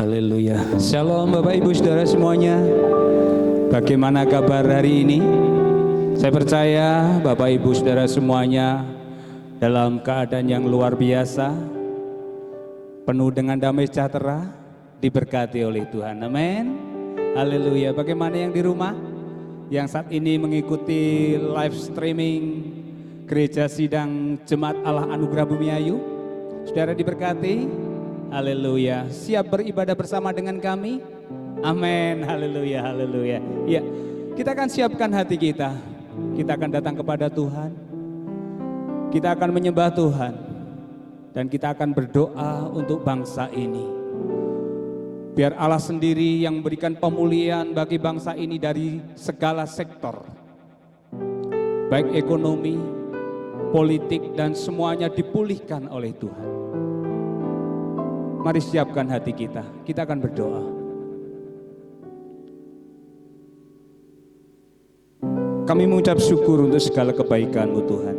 Haleluya. Shalom Bapak Ibu Saudara semuanya. Bagaimana kabar hari ini? Saya percaya Bapak Ibu Saudara semuanya dalam keadaan yang luar biasa, penuh dengan damai sejahtera, diberkati oleh Tuhan. Amin. Haleluya. Bagaimana yang di rumah? Yang saat ini mengikuti live streaming Gereja Sidang Jemaat Allah Anugerah Bumi Ayu. Saudara diberkati. Haleluya. Siap beribadah bersama dengan kami? Amin. Haleluya, haleluya. Ya, kita akan siapkan hati kita. Kita akan datang kepada Tuhan. Kita akan menyembah Tuhan. Dan kita akan berdoa untuk bangsa ini. Biar Allah sendiri yang memberikan pemulihan bagi bangsa ini dari segala sektor. Baik ekonomi, politik, dan semuanya dipulihkan oleh Tuhan. Mari siapkan hati kita akan berdoa. Kami mengucap syukur untuk segala kebaikan-Mu Tuhan.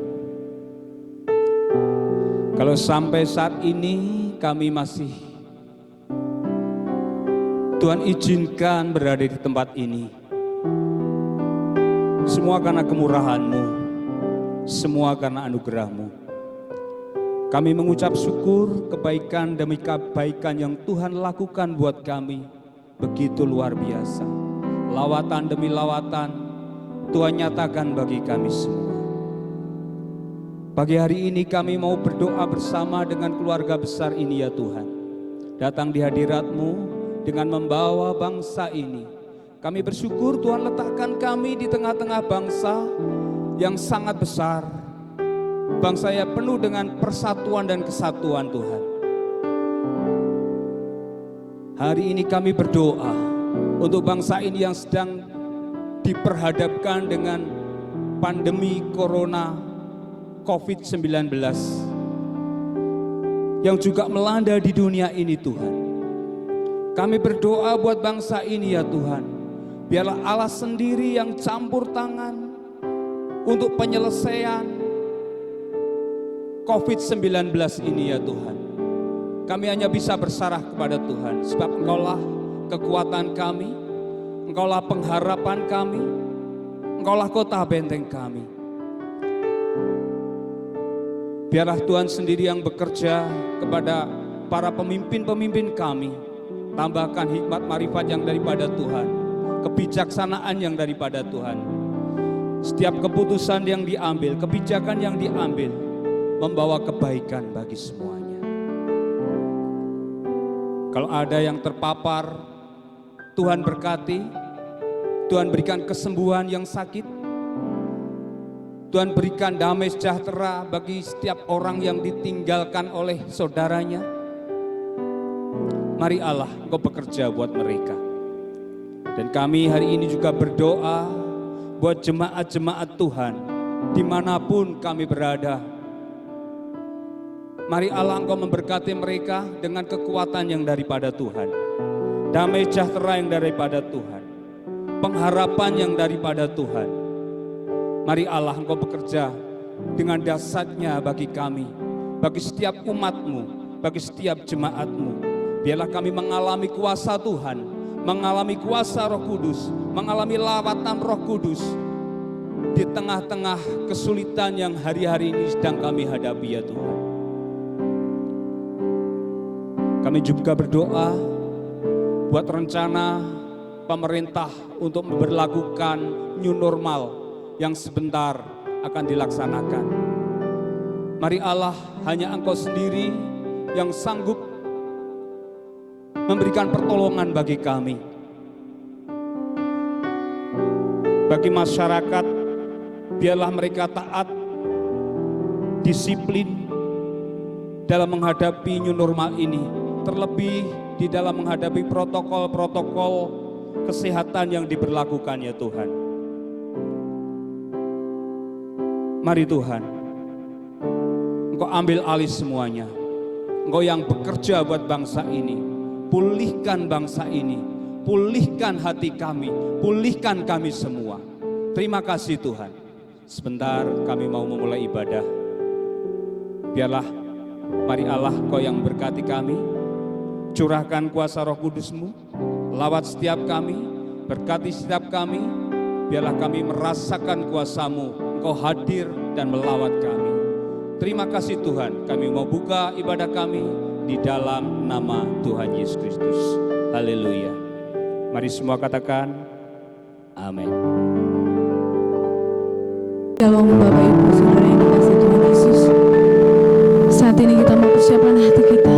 Kalau sampai saat ini kami masih Tuhan izinkan berada di tempat ini, semua karena kemurahan-Mu, semua karena anugerah-Mu. Kami mengucap syukur kebaikan demi kebaikan yang Tuhan lakukan buat kami begitu luar biasa. Lawatan demi lawatan Tuhan nyatakan bagi kami semua. Pagi hari ini kami mau berdoa bersama dengan keluarga besar ini ya Tuhan. Datang di hadirat-Mu dengan membawa bangsa ini. Kami bersyukur Tuhan letakkan kami di tengah-tengah bangsa yang sangat besar. Bangsa yang penuh dengan persatuan dan kesatuan Tuhan. Hari ini kami berdoa untuk bangsa ini yang sedang diperhadapkan dengan pandemi corona COVID-19 yang juga melanda di dunia ini Tuhan. Kami berdoa buat bangsa ini ya Tuhan. Biarlah Allah sendiri yang campur tangan untuk penyelesaian COVID-19 ini ya Tuhan. Kami hanya bisa berserah kepada Tuhan, sebab Engkaulah kekuatan kami, Engkaulah pengharapan kami, Engkaulah kota benteng kami. Biarlah Tuhan sendiri yang bekerja kepada para pemimpin-pemimpin kami. Tambahkan hikmat marifat yang daripada Tuhan, kebijaksanaan yang daripada Tuhan. Setiap keputusan yang diambil, kebijakan yang diambil, membawa kebaikan bagi semuanya. Kalau ada yang terpapar, Tuhan berkati, Tuhan berikan kesembuhan yang sakit, Tuhan berikan damai sejahtera bagi setiap orang yang ditinggalkan oleh saudaranya. Mari Allah, Engkau bekerja buat mereka. Dan kami hari ini juga berdoa buat jemaat-jemaat Tuhan, dimanapun kami berada. Mari Allah Engkau memberkati mereka dengan kekuatan yang daripada Tuhan. Damai sejahtera yang daripada Tuhan. Pengharapan yang daripada Tuhan. Mari Allah Engkau bekerja dengan dahsyatnya bagi kami. Bagi setiap umat-Mu, bagi setiap jemaat-Mu. Biarlah kami mengalami kuasa Tuhan. Mengalami kuasa Roh Kudus. Mengalami lawatan Roh Kudus. Di tengah-tengah kesulitan yang hari-hari ini sedang kami hadapi ya Tuhan. Kami juga berdoa buat rencana pemerintah untuk memberlakukan new normal yang sebentar akan dilaksanakan. Mari Allah, hanya Engkau sendiri yang sanggup memberikan pertolongan bagi kami. Bagi masyarakat, biarlah mereka taat, disiplin dalam menghadapi new normal ini. Terlebih di dalam menghadapi protokol-protokol kesehatan yang diberlakukan ya Tuhan. Mari Tuhan, Engkau ambil alih semuanya. Engkau yang bekerja buat bangsa ini. Pulihkan bangsa ini. Pulihkan hati kami. Pulihkan kami semua. Terima kasih Tuhan. Sebentar kami mau memulai ibadah. Biarlah, mari Allah Engkau yang berkati kami. Curahkan kuasa Roh Kudus-Mu, lawat setiap kami, berkati setiap kami, biarlah kami merasakan kuasa-Mu, Engkau hadir dan melawat kami. Terima kasih Tuhan, kami mau buka ibadah kami di dalam nama Tuhan Yesus Kristus. Haleluya. Mari semua katakan, amin. Shalom Bapak Ibu Saudara yang dikasihi Tuhan Yesus. Saat ini kita mau persiapkan hati kita.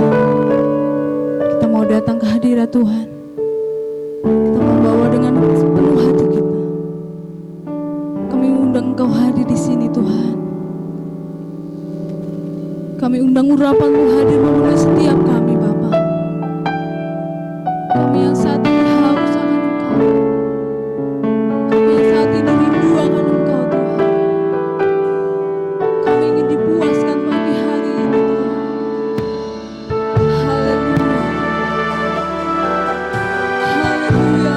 Kita mau datang ke hadirat Tuhan. Kita mau bawa dengan sepenuh hati kita. Kami undang Engkau hadir di sini Tuhan. Kami undang urapan-Mu hadir memenuhi setiap kami Bapa. Kami yang saat ini haus akan Engkau. Kami yang saat ini rindu akan Engkau Tuhan. Kami ingin dipuaskan pagi hari ini Tuhan. Haleluya. Haleluya.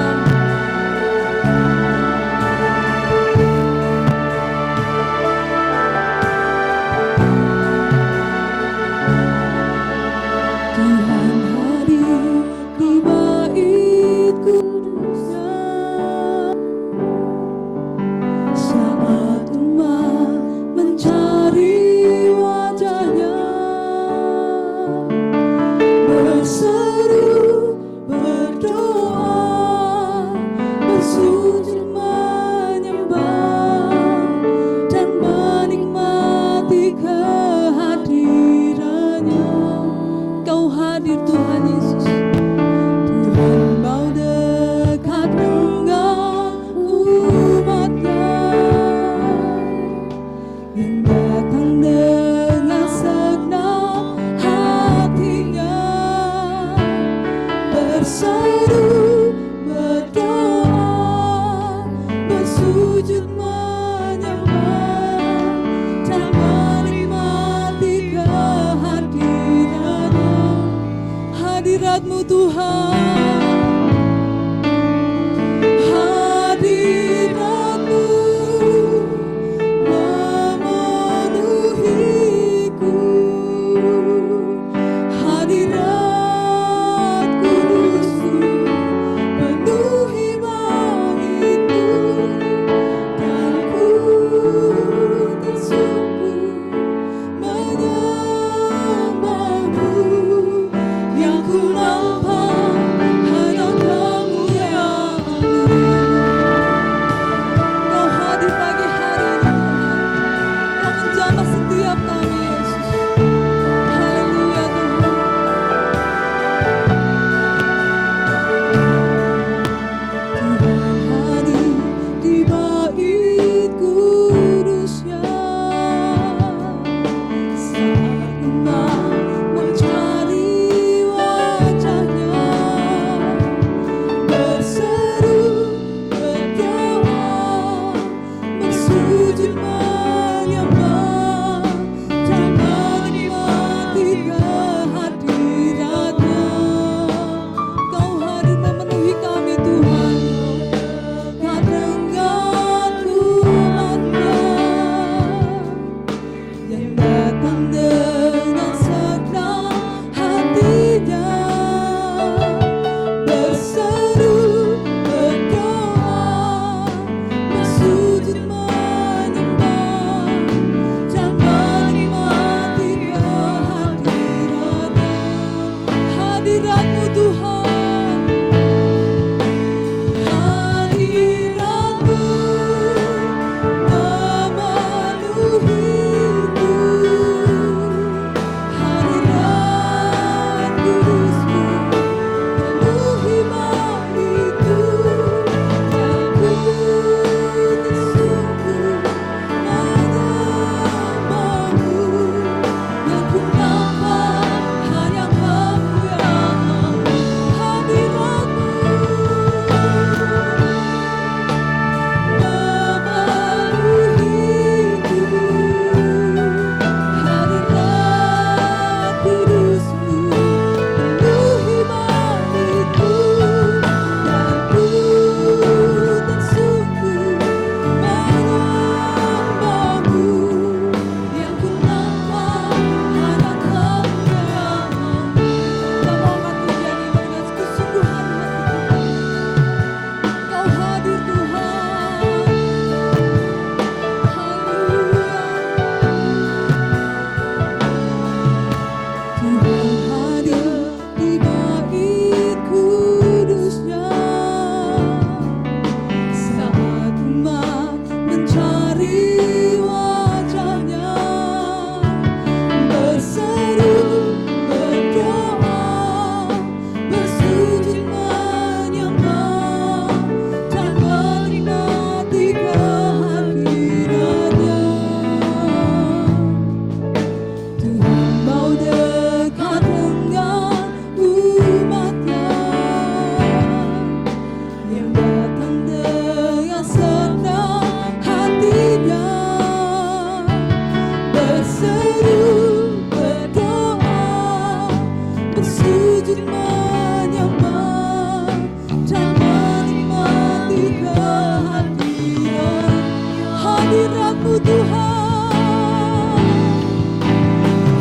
hadirat-Mu Tuhan,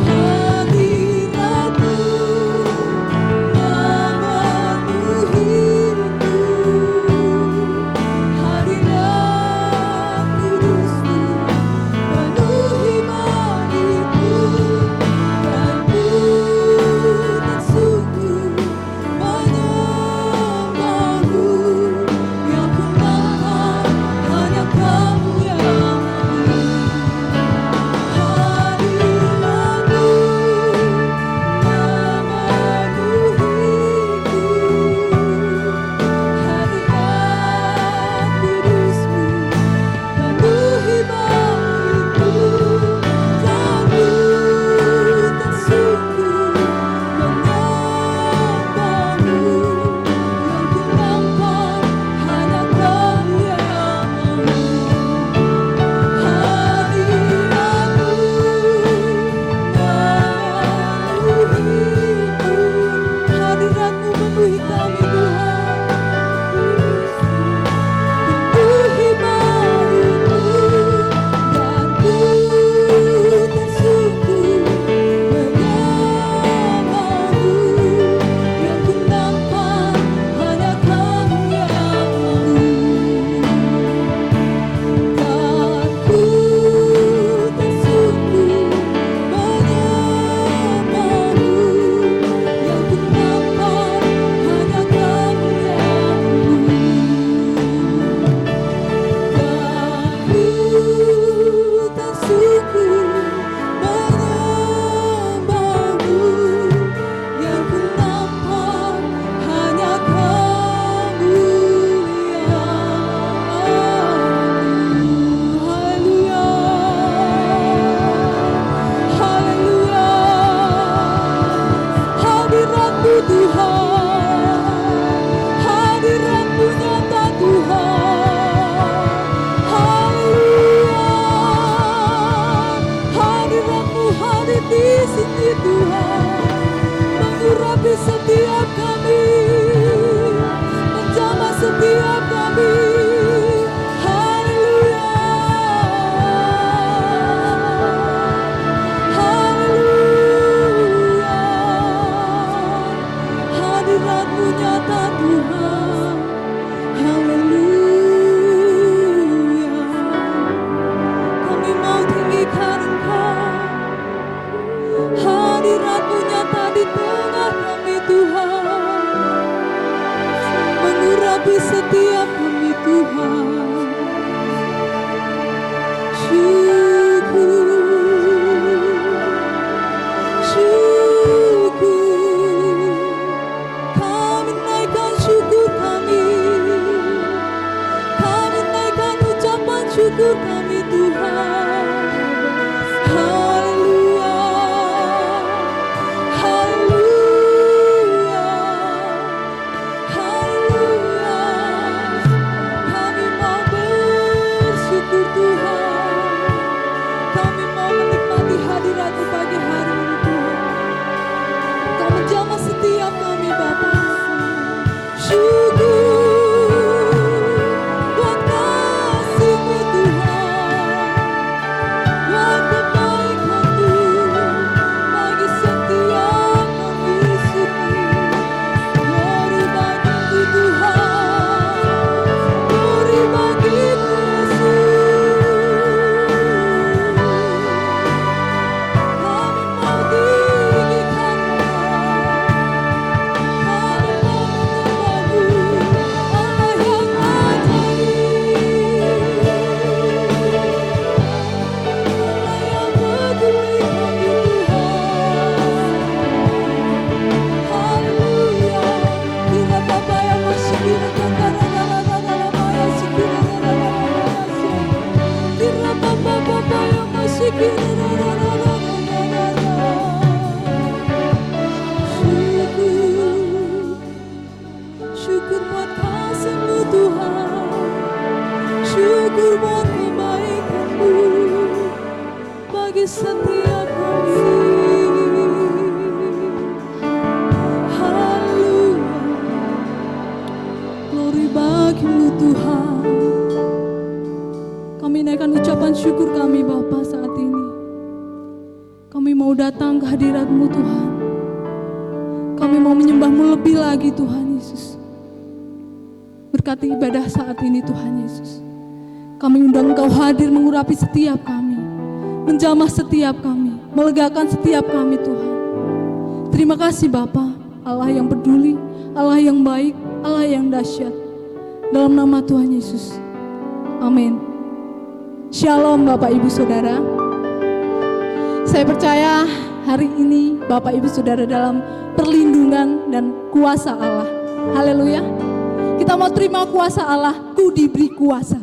hadirat-Mu memenuhiku, hadirat kudus-Mu penuhi bagiku, dan ku tak sungguh menyembah-Mu, yang ku nampak hanya Kamu yang hadirat-Mu memenuhiku, hadirat kudus-Mu penuhi bagiku, dan ku tak sungguh menyembah-Mu, yang ku nampak hanya Kamu yang hadirat-Mu memenuhiku, hadirat-Mu memenuhi kami Tuhan, penuhi bagiku, dan ku tak sungguh menyembah-Mu, yang ku nampak hanya Kamu yang dan ku tak sungguh menyembah-Mu, yang ku nampak hanya Kamu yang dan ku tak sungguh menyembah-Mu, yang ku nampak hanya Kamu yang haleluya, hadirat-Mu Tuhan, hadirat-Mu nyata Tuhan, haleluya, hadirat-Mu hadir di sini Tuhan, mengurapi setiap kami, menjamah setiap kami, haleluya, haleluya, hadirat-Mu nyata Tuhan, haleluya, kami mau tinggikan Engkau, hadirat-Mu nyata di tengah kami Tuhan, mengurapi setiap kami Tuhan, syukur, syukur, kami naikkan syukur kami naikkan ucapan syukur kami Tuhan, haleluya, haleluya, haleluya, kami mau bersyukur Tuhan, kami mau menikmati hadirat-Mu pagi hari ini Tuhan, Kau menjamah setiap kami Bapa, syukur buat kasih-Mu Tuhan, buat kebaikan-Mu bagi setiap kami sini, glory bagi-Mu Tuhan, glory bagi-Mu Yesus, kami mau tinggikan kami mau menyembah-Mu, Allah yang syukur buat kasih-Mu Tuhan, syukur buat kebaikan-Mu bagi setiap kami. Haleluya, glory bagi-Mu Tuhan. Kami naikkan ucapan ucapan syukur kami Bapa saat ini. Kami mau datang ke hadirat-Mu Tuhan. Kami mau menyembah-Mu lebih lagi Tuhan Yesus. Berkati ibadah saat ini Tuhan Yesus. Kami undang Engkau hadir mengurapi setiap kami, menjamah setiap kami, melegakan setiap kami Tuhan. Terima kasih Bapa, Allah yang peduli, Allah yang baik, Allah yang dahsyat. Dalam nama Tuhan Yesus. Amin. Shalom Bapak Ibu Saudara. Saya percaya hari ini Bapak Ibu Saudara dalam perlindungan dan kuasa Allah. Haleluya. Kita mau terima kuasa Allah, ku diberi kuasa.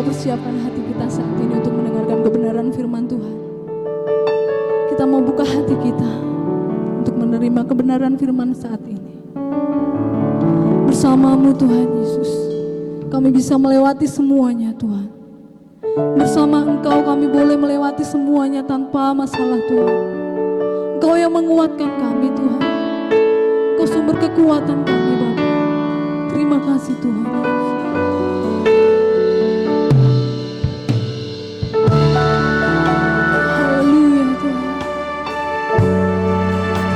Persiapkan hati kita saat ini untuk mendengarkan kebenaran firman Tuhan. Kita mau buka hati kita menerima kebenaran firman saat ini. Bersama-Mu Tuhan Yesus, kami bisa melewati semuanya Tuhan. Bersama Engkau kami boleh melewati semuanya tanpa masalah Tuhan. Engkau yang menguatkan kami Tuhan. Engkau sumber kekuatan kami Bapa. Terima kasih Tuhan Yesus. Haleluya Tuhan.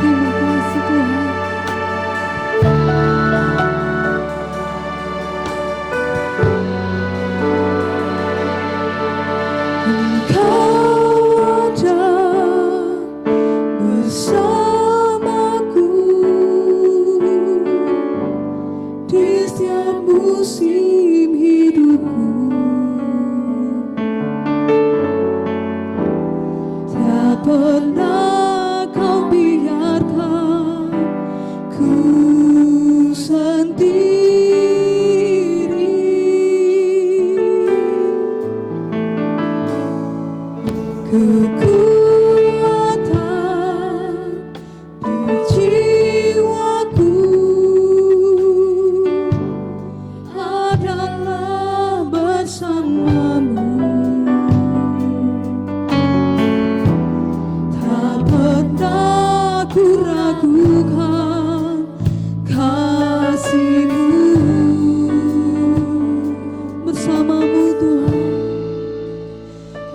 Terima kasih Tuhan. Engkau ada bersamaku di setiap musim hidupku. Tak pernah Kau biarkan ku sendiri. Kekuatan di jiwaku adalah bersama-Mu. Tak pernah ku ragukan kasih-Mu. Bersama-Mu Tuhan.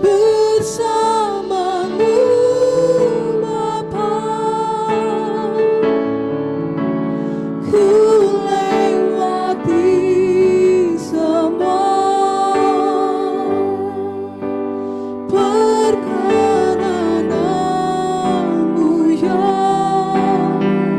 Bersama-Mu Bapa, ku lewati semua perkenanan-Mu yang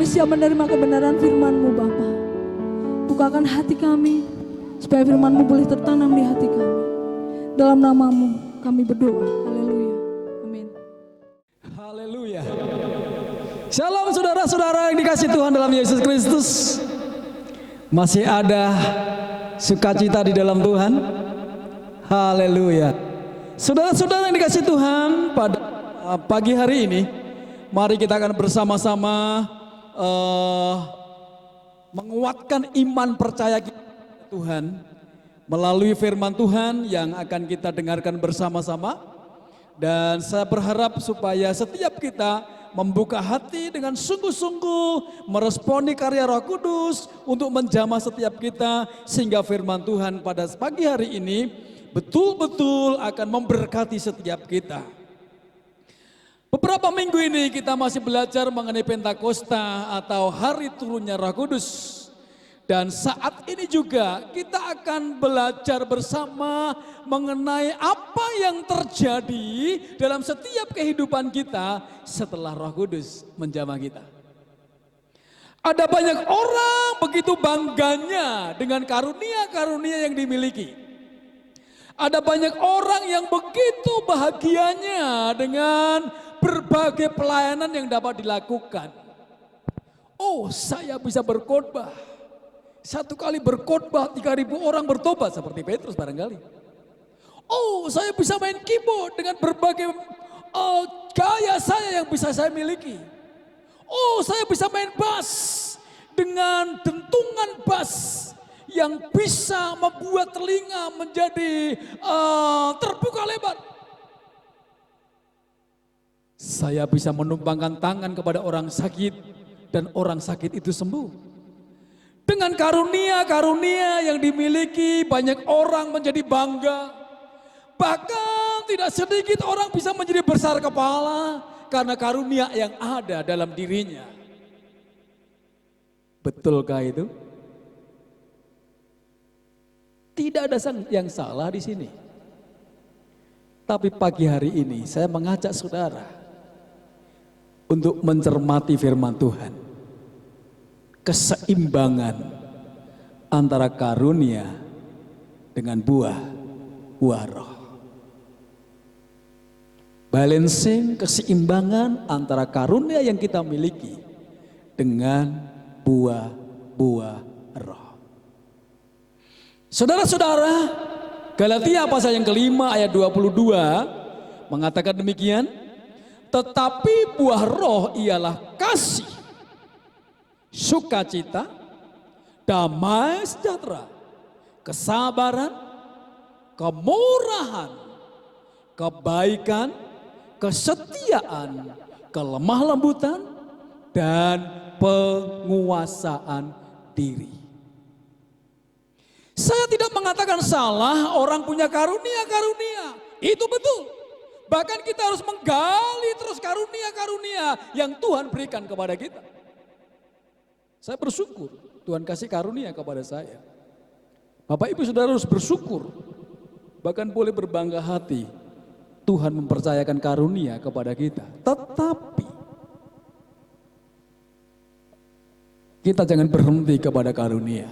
siap menerima kebenaran firman-Mu Bapa. Bukakan hati kami, supaya firman-Mu boleh tertanam di hati kami. Dalam nama-Mu kami berdoa. Haleluya. Amin. Haleluya. Shalom saudara-saudara yang dikasih Tuhan dalam Yesus Kristus. Masih ada sukacita di dalam Tuhan. Haleluya. Saudara-saudara yang dikasih Tuhan, pada pagi hari ini mari kita akan bersama-sama menguatkan iman percaya kita Tuhan melalui firman Tuhan yang akan kita dengarkan bersama-sama. Dan saya berharap supaya setiap kita membuka hati dengan sungguh-sungguh meresponi karya Roh Kudus untuk menjamah setiap kita, sehingga firman Tuhan pada pagi hari ini betul-betul akan memberkati setiap kita. Beberapa minggu ini kita masih belajar mengenai Pentakosta atau hari turunnya Roh Kudus. Dan saat ini juga kita akan belajar bersama mengenai apa yang terjadi dalam setiap kehidupan kita setelah Roh Kudus menjamah kita. Ada banyak orang begitu bangganya dengan karunia-karunia yang dimiliki. Ada banyak orang yang begitu bahagianya dengan berbagai pelayanan yang dapat dilakukan. Oh, saya bisa berkhotbah. Satu kali berkhotbah 3.000 orang bertobat seperti Petrus barangkali. Oh, saya bisa main keyboard dengan berbagai gaya saya yang bisa saya miliki. Oh, saya bisa main bass dengan dentungan bass yang bisa membuat telinga menjadi terbuka lebar. Saya bisa menumpangkan tangan kepada orang sakit dan orang sakit itu sembuh. Dengan karunia-karunia yang dimiliki, banyak orang menjadi bangga. Bahkan tidak sedikit orang bisa menjadi besar kepala karena karunia yang ada dalam dirinya. Betulkah itu? Tidak ada yang salah di sini. Tapi pagi hari ini saya mengajak saudara untuk mencermati firman Tuhan. Keseimbangan antara karunia dengan buah roh. Balancing, keseimbangan antara karunia yang kita miliki dengan buah roh. Saudara-saudara, Galatia pasal yang kelima ayat 22 mengatakan demikian. Tetapi buah roh ialah kasih, sukacita, damai sejahtera, kesabaran, kemurahan, kebaikan, kesetiaan, kelemah lembutan, dan penguasaan diri. Saya tidak mengatakan salah orang punya karunia-karunia, itu betul. Bahkan kita harus menggali terus karunia-karunia yang Tuhan berikan kepada kita. Saya bersyukur Tuhan kasih karunia kepada saya. Bapak Ibu Saudara harus bersyukur. Bahkan boleh berbangga hati. Tuhan mempercayakan karunia kepada kita. Tetapi kita jangan berhenti kepada karunia.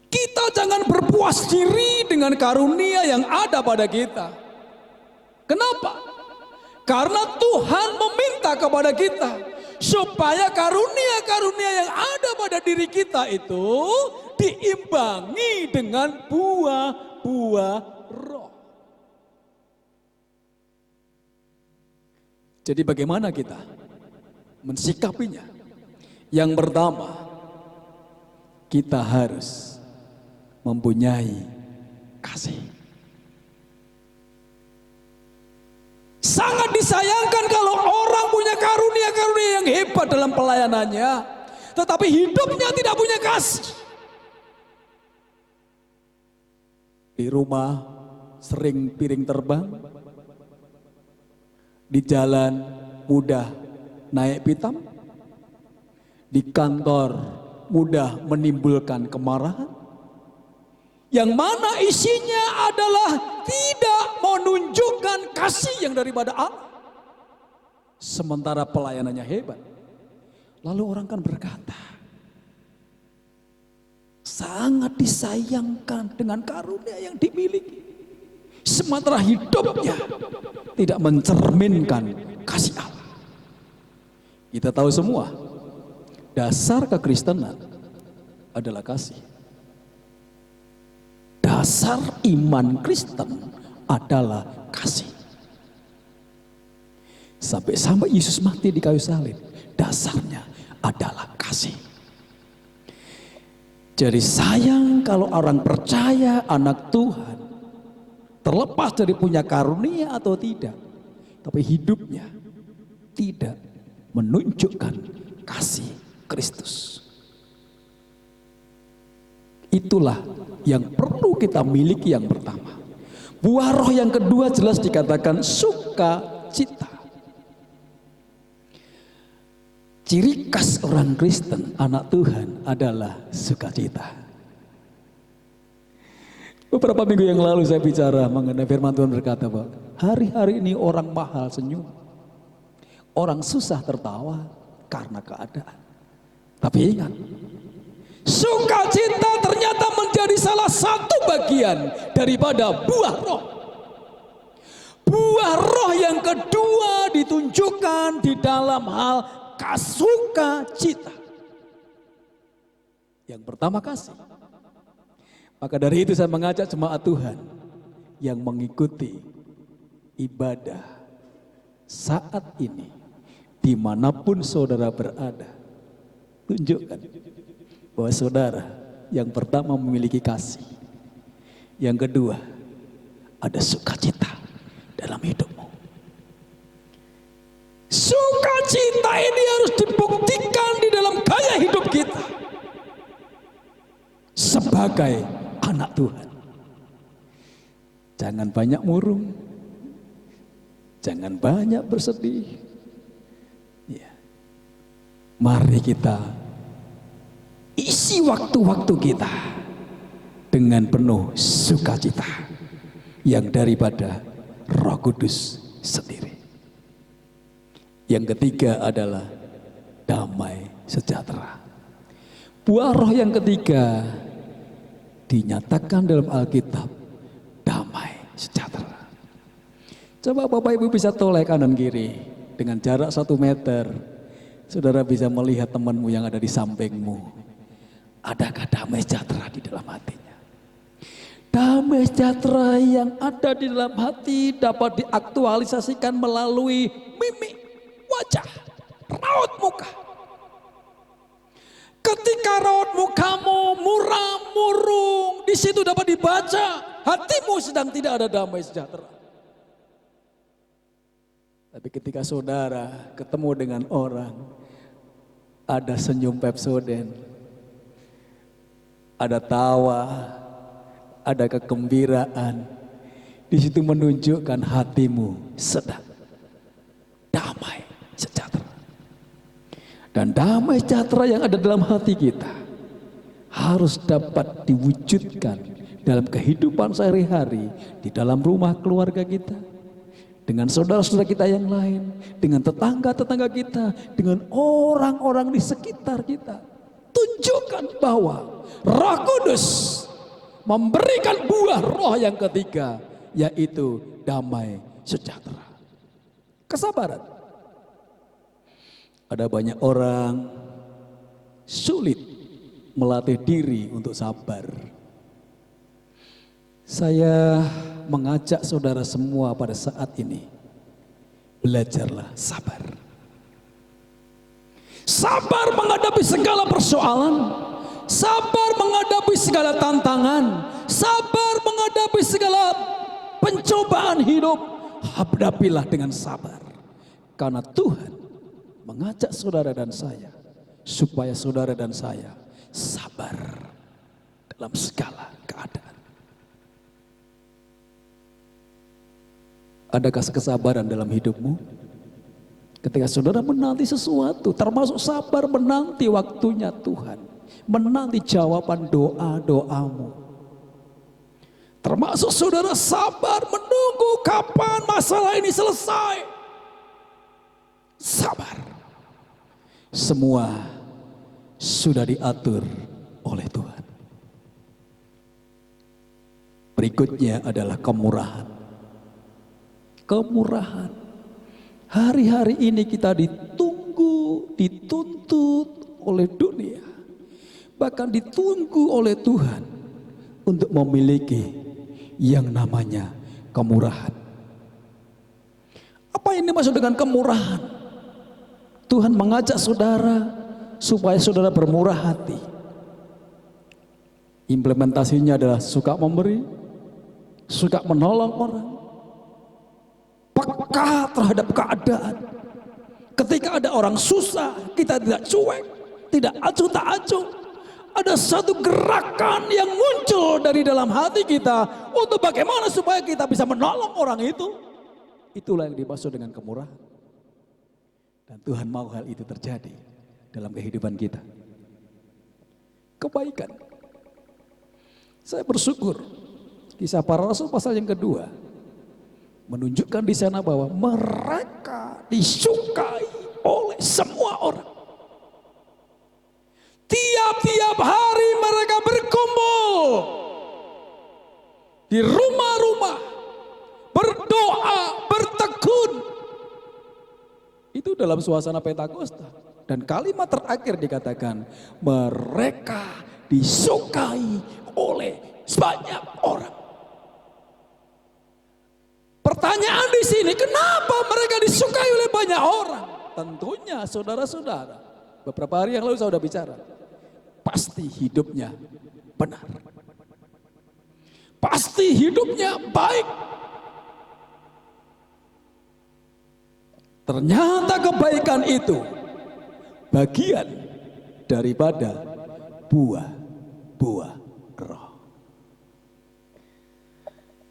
Kita jangan berpuas diri dengan karunia yang ada pada kita. Kenapa? Karena Tuhan meminta kepada kita supaya karunia-karunia yang ada pada diri kita itu diimbangi dengan buah-buah roh. Jadi bagaimana kita mensikapinya? Yang pertama, kita harus mempunyai kasih. Sangat disayangkan kalau orang punya karunia-karunia yang hebat dalam pelayanannya, tetapi hidupnya tidak punya kasih. Di rumah sering piring terbang, di jalan mudah naik pitam, di kantor mudah menimbulkan kemarahan, yang mana isinya adalah tidak menunjukkan kasih yang daripada Allah. Sementara pelayanannya hebat. Lalu orang kan berkata, sangat disayangkan dengan karunia yang dimiliki. Sementara hidupnya tidak mencerminkan kasih Allah. Kita tahu semua, dasar kekristenan adalah kasih. Dasar iman Kristen adalah kasih. Sampai Yesus mati di kayu salib, dasarnya adalah kasih. Jadi sayang kalau orang percaya anak Tuhan, terlepas dari punya karunia atau tidak, tapi hidupnya tidak menunjukkan kasih Kristus. Itulah yang perlu kita miliki yang pertama. Buah roh yang kedua jelas dikatakan sukacita. Ciri khas orang Kristen, anak Tuhan adalah sukacita. Beberapa minggu yang lalu saya bicara mengenai firman Tuhan berkata, Pak, hari-hari ini orang mahal senyum. Orang susah tertawa karena keadaan. Tapi ingat, sukacita ternyata menjadi salah satu bagian daripada buah roh. Buah roh yang kedua ditunjukkan di dalam hal sukacita. Yang pertama kasih. Maka dari itu saya mengajak jemaat Tuhan yang mengikuti ibadah saat ini, dimanapun saudara berada, tunjukkan bahwa saudara yang pertama memiliki kasih. Yang kedua, ada sukacita dalam hidupmu. Sukacita ini harus dibuktikan di dalam gaya hidup kita sebagai anak Tuhan. Jangan banyak murung, jangan banyak bersedih. Ya. Mari kita isi waktu-waktu kita dengan penuh sukacita yang daripada Roh Kudus sendiri. Yang ketiga adalah damai sejahtera. Buah roh yang ketiga dinyatakan dalam Alkitab, damai sejahtera. Coba Bapak Ibu bisa toleh kanan kiri dengan jarak 1 meter. Saudara bisa melihat temanmu yang ada di sampingmu. Adakah damai sejahtera di dalam hatinya? Damai sejahtera yang ada di dalam hati dapat diaktualisasikan melalui mimik wajah, raut muka. Ketika raut mukamu muram, murung, di situ dapat dibaca hatimu sedang tidak ada damai sejahtera. Tapi ketika saudara ketemu dengan orang, ada senyum Pepsoden, ada tawa, ada kegembiraan, di situ menunjukkan hatimu sedang damai sejahtera. Dan damai sejahtera yang ada dalam hati kita harus dapat diwujudkan dalam kehidupan sehari-hari, di dalam rumah keluarga kita, dengan saudara-saudara kita yang lain, dengan tetangga-tetangga kita, dengan orang-orang di sekitar kita. Tunjukkan bahwa Roh Kudus memberikan buah roh yang ketiga, yaitu damai sejahtera. Kesabaran. Ada banyak orang sulit melatih diri untuk sabar. Saya mengajak saudara semua pada saat ini, belajarlah sabar. Sabar menghadapi segala persoalan, sabar menghadapi segala tantangan, sabar menghadapi segala pencobaan hidup. Hadapilah dengan sabar. Karena Tuhan mengajak saudara dan saya supaya saudara dan saya sabar dalam segala keadaan. Adakah kesabaran dalam hidupmu? Ketika saudara menanti sesuatu, termasuk sabar menanti waktunya Tuhan, menanti jawaban doa-doamu. Termasuk saudara sabar menunggu kapan masalah ini selesai. Sabar. semua sudah diatur oleh Tuhan. Berikutnya adalah kemurahan. Kemurahan. Hari-hari ini kita ditunggu, dituntut oleh dunia. Bahkan ditunggu oleh Tuhan untuk memiliki yang namanya kemurahan. Apa yang dimaksud dengan kemurahan? Tuhan mengajak saudara supaya saudara bermurah hati. Implementasinya adalah suka memberi, suka menolong orang, peka terhadap keadaan. Ketika ada orang susah, kita tidak cuek, tidak acuh tak acuh. Ada satu gerakan yang muncul dari dalam hati kita untuk bagaimana supaya kita bisa menolong orang itu. Itulah yang dimaksud dengan kemurahan. Dan Tuhan mau hal itu terjadi dalam kehidupan kita. Kebaikan. Saya bersyukur Kisah Para Rasul pasal yang kedua menunjukkan di sana bahwa mereka disukai oleh semua orang. Tiap-tiap hari mereka berkumpul di rumah-rumah, berdoa, bertekun. Itu dalam suasana Pentakosta. Dan kalimat terakhir dikatakan, mereka disukai oleh banyak orang. Pertanyaan di sini, kenapa mereka disukai oleh banyak orang? Tentunya saudara-saudara, beberapa hari yang lalu saya sudah bicara, pasti hidupnya benar. Pasti hidupnya baik. Ternyata kebaikan itu bagian daripada buah-buah roh.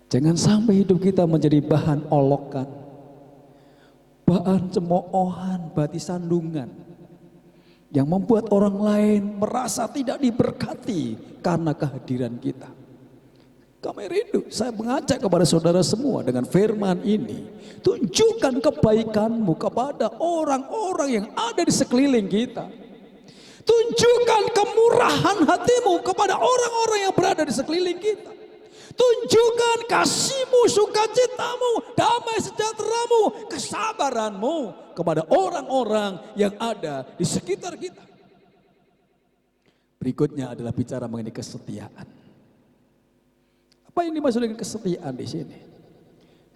Jangan sampai hidup kita menjadi bahan olokan, bahan cemoohan, bati sandungan yang membuat orang lain merasa tidak diberkati karena kehadiran kita. Kami rindu, saya mengajak kepada saudara semua dengan firman ini. Tunjukkan kebaikanmu kepada orang-orang yang ada di sekeliling kita. Tunjukkan kemurahan hatimu kepada orang-orang yang berada di sekeliling kita. Tunjukkan kasihmu, sukacitamu, damai sejahteramu, kesabaranmu kepada orang-orang yang ada di sekitar kita. Berikutnya adalah bicara mengenai kesetiaan. Apa yang dimaksud dengan kesetiaan di sini?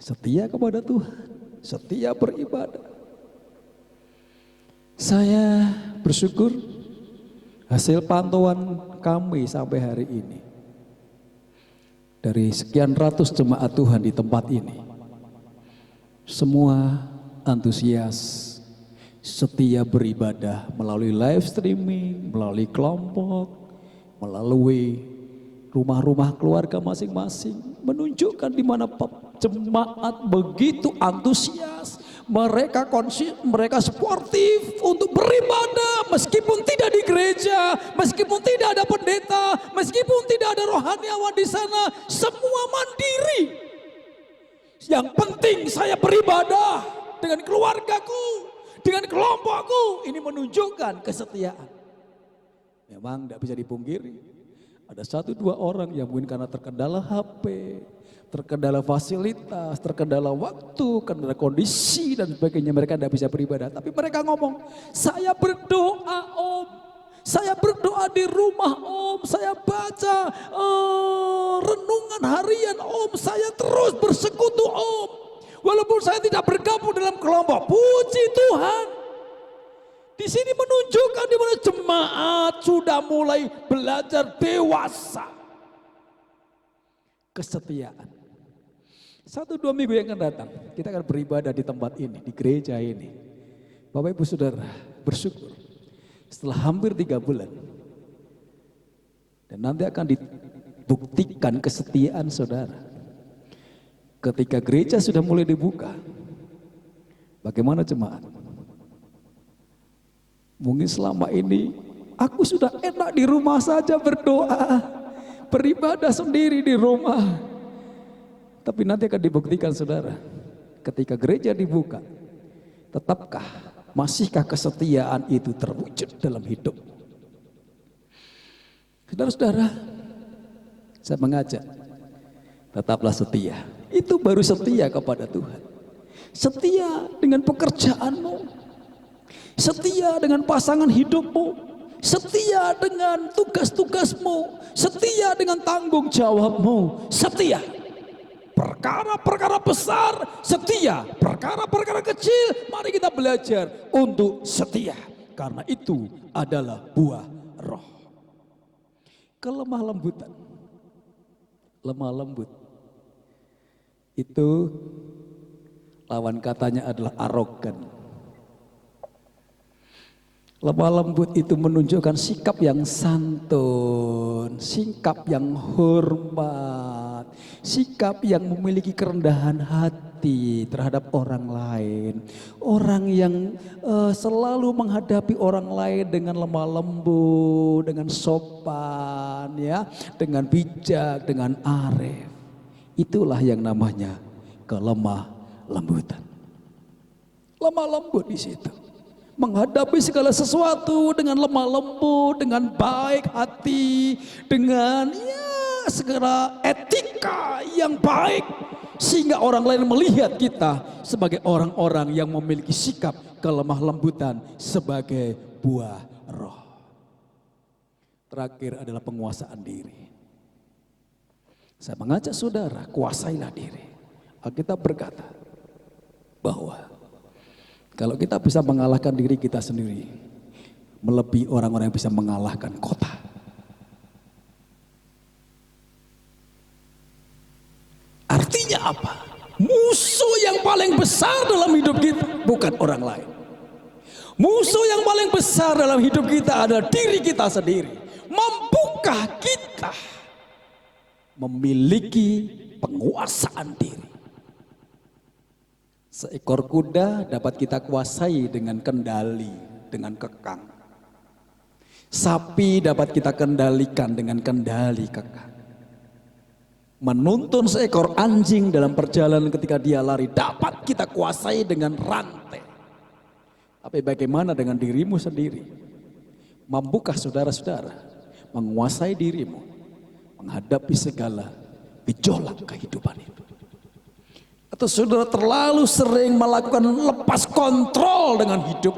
Setia kepada Tuhan, setia beribadah. Saya bersyukur hasil pantauan kami sampai hari ini. Dari sekian ratus jemaat Tuhan di tempat ini, semua antusias, setia beribadah melalui live streaming, melalui kelompok, melalui rumah-rumah keluarga masing-masing, menunjukkan di mana jemaat begitu antusias, mereka sportif untuk beribadah meskipun tidak di gereja, meskipun tidak ada pendeta, meskipun tidak ada rohaniawan di sana, semua mandiri. Yang penting saya beribadah dengan keluargaku, dengan kelompokku. Ini menunjukkan kesetiaan. Memang tidak bisa dipungkiri. Ada satu dua orang yang mungkin karena terkendala HP, terkendala fasilitas, terkendala waktu, terkendala kondisi dan sebagainya, mereka tidak bisa beribadah. Tapi mereka ngomong, saya berdoa Om, saya berdoa di rumah Om, saya baca renungan harian Om, saya terus bersekutu Om. Walaupun saya tidak bergabung dalam kelompok, puji Tuhan. Di sini menunjukkan di mana jemaat sudah mulai belajar dewasa. Kesetiaan. 1-2 minggu yang akan datang, kita akan beribadah di tempat ini, di gereja ini. Bapak Ibu Saudara, bersyukur setelah hampir 3 bulan. Dan nanti akan dibuktikan kesetiaan saudara. Ketika gereja sudah mulai dibuka, bagaimana jemaat? Mungkin selama ini aku sudah enak di rumah saja berdoa, beribadah sendiri di rumah. Tapi nanti akan dibuktikan saudara, ketika gereja dibuka, tetapkah Masihkah kesetiaan itu terwujud dalam hidup? Saudara-saudara, saya mengajak, tetaplah setia. Itu baru setia kepada Tuhan. Setia dengan pekerjaanmu, setia dengan pasangan hidupmu, setia dengan tugas-tugasmu, setia dengan tanggung jawabmu, setia. Perkara-perkara besar setia, perkara-perkara kecil mari kita belajar untuk setia. Karena itu adalah buah roh. Kelemah lembutan, lemah lembut itu lawan katanya adalah arogan. Lemah lembut itu menunjukkan sikap yang santun, sikap yang hormat, sikap yang memiliki kerendahan hati terhadap orang lain. Orang yang selalu menghadapi orang lain dengan lemah lembut, dengan sopan, ya, dengan bijak, dengan arif. Itulah yang namanya kelemah lembutan. Lemah lembut di situ. Menghadapi segala sesuatu dengan lemah lembut, dengan baik hati, dengan segala etika yang baik. Sehingga orang lain melihat kita sebagai orang-orang yang memiliki sikap kelemah lembutan sebagai buah roh. Terakhir adalah penguasaan diri. Saya mengajak saudara, kuasailah diri. Alkitab berkata bahwa kalau kita bisa mengalahkan diri kita sendiri, melebihi orang-orang yang bisa mengalahkan kota. Artinya apa? Musuh yang paling besar dalam hidup kita bukan orang lain. Musuh yang paling besar dalam hidup kita adalah diri kita sendiri. Mampukah kita memiliki penguasaan diri? Seekor kuda dapat kita kuasai dengan kendali, dengan kekang. Sapi dapat kita kendalikan dengan kendali kekang. Menuntun seekor anjing dalam perjalanan ketika dia lari dapat kita kuasai dengan rantai. Tapi bagaimana dengan dirimu sendiri? Mampukah saudara-saudara menguasai dirimu menghadapi segala gejolak kehidupan itu? Atau saudara terlalu sering melakukan lepas kontrol dengan hidup.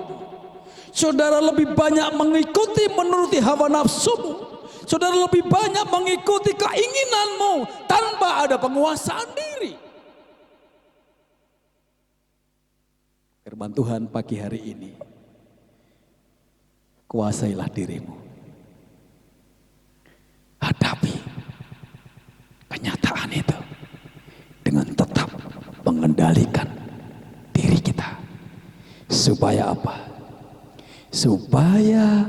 Saudara lebih banyak mengikuti menuruti hawa nafsumu. Saudara lebih banyak mengikuti keinginanmu tanpa ada penguasaan diri. Firman Tuhan pagi hari ini, kuasailah dirimu. Hadapi kenyataan itu dengan tetap mengendalikan diri kita. Supaya apa? Supaya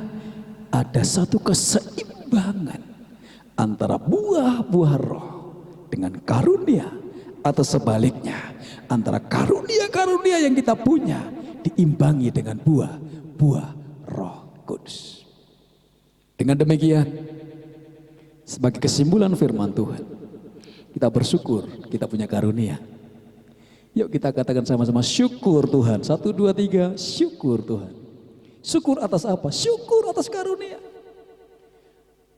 ada satu keseimbangan antara buah-buah roh dengan karunia, atau sebaliknya antara karunia-karunia yang kita punya diimbangi dengan buah-buah Roh Kudus. Dengan demikian, sebagai kesimpulan firman Tuhan, kita bersyukur kita punya karunia. Yuk kita katakan sama-sama, syukur Tuhan. 1, 2, 3, syukur Tuhan. Syukur atas apa? Syukur atas karunia.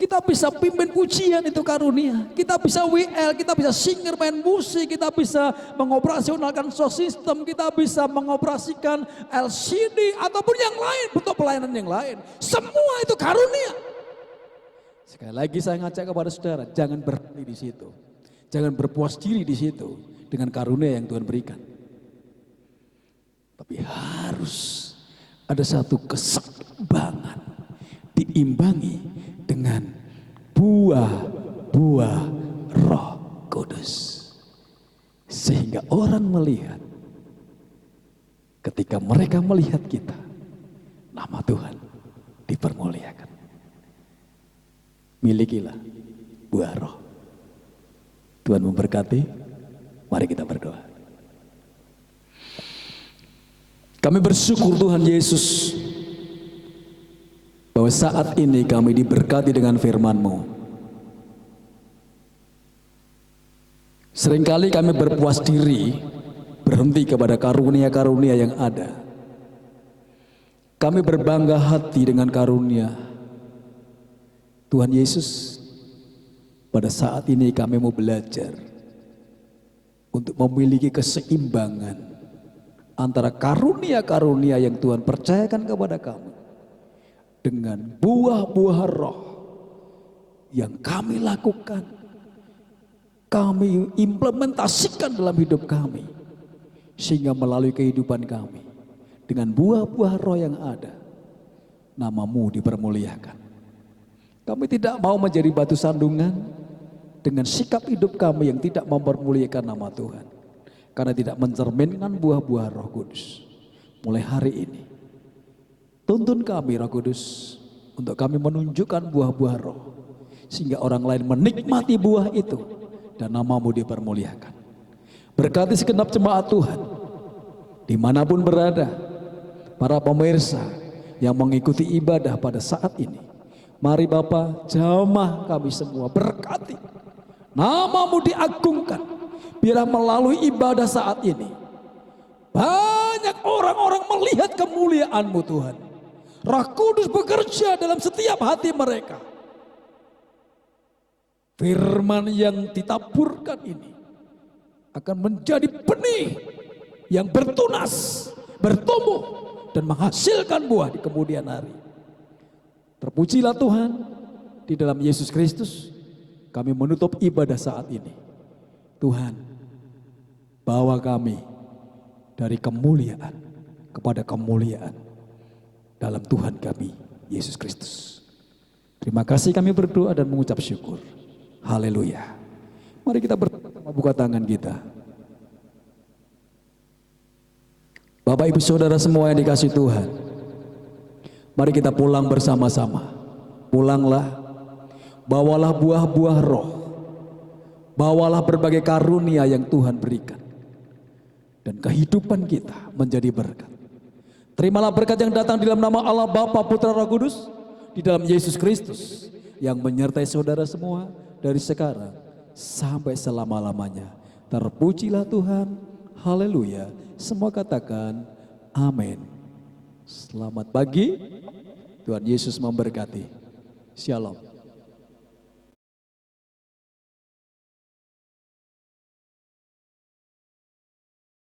Kita bisa pimpin pujian, itu karunia. Kita bisa WL, kita bisa singer, main musik, kita bisa mengoperasionalkan sound system, kita bisa mengoperasikan LCD ataupun yang lain, bentuk pelayanan yang lain. Semua itu karunia. Sekali lagi saya ngajak kepada saudara, jangan berhenti di situ. Jangan berpuas diri di situ dengan karunia yang Tuhan berikan. Tapi harus ada satu keseimbangan diimbangi dengan buah-buah Roh Kudus. Sehingga orang melihat, ketika mereka melihat kita, nama Tuhan dipermuliakan. Milikilah buah roh. Tuhan memberkati. Mari kita berdoa. Kami bersyukur Tuhan Yesus, bahwa saat ini kami diberkati dengan firman-Mu. Seringkali kami berpuas diri, berhenti kepada karunia-karunia yang ada. Kami berbangga hati dengan karunia Tuhan Yesus. Pada saat ini kami mau belajar untuk memiliki keseimbangan antara karunia-karunia yang Tuhan percayakan kepada kami dengan buah-buah roh yang kami lakukan, kami implementasikan dalam hidup kami, sehingga melalui kehidupan kami dengan buah-buah roh yang ada, nama-Mu dipermuliakan. Kami tidak mau menjadi batu sandungan dengan sikap hidup kami yang tidak mempermuliakan nama Tuhan, karena tidak mencerminkan buah-buah Roh Kudus. Mulai hari ini, tuntun kami Roh Kudus untuk kami menunjukkan buah-buah roh, sehingga orang lain menikmati buah itu dan nama-Mu dipermuliakan. Berkati segenap jemaat Tuhan dimanapun berada, para pemirsa yang mengikuti ibadah pada saat ini. Mari Bapa, jamah kami semua, berkati, nama-Mu diagungkan. Biarlah melalui ibadah saat ini banyak orang-orang melihat kemuliaan-Mu Tuhan. Roh Kudus bekerja dalam setiap hati mereka. Firman yang ditaburkan ini akan menjadi benih yang bertunas, bertumbuh, dan menghasilkan buah di kemudian hari. Terpujilah Tuhan, di dalam Yesus Kristus kami menutup ibadah saat ini. Tuhan, bawa kami dari kemuliaan kepada kemuliaan dalam Tuhan kami, Yesus Kristus. Terima kasih kami berdoa dan mengucap syukur. Haleluya. Mari kita bersama buka tangan kita. Bapak Ibu Saudara semua yang dikasihi Tuhan, mari kita pulang bersama-sama. Pulanglah, bawalah buah-buah roh, bawalah berbagai karunia yang Tuhan berikan, dan kehidupan kita menjadi berkat. Terimalah berkat yang datang di dalam nama Allah Bapa, Putra, Roh Kudus, di dalam Yesus Kristus, yang menyertai saudara semua dari sekarang sampai selama-lamanya. Terpujilah Tuhan, haleluya. Semua katakan amin. Selamat pagi, Tuhan Yesus memberkati. Shalom.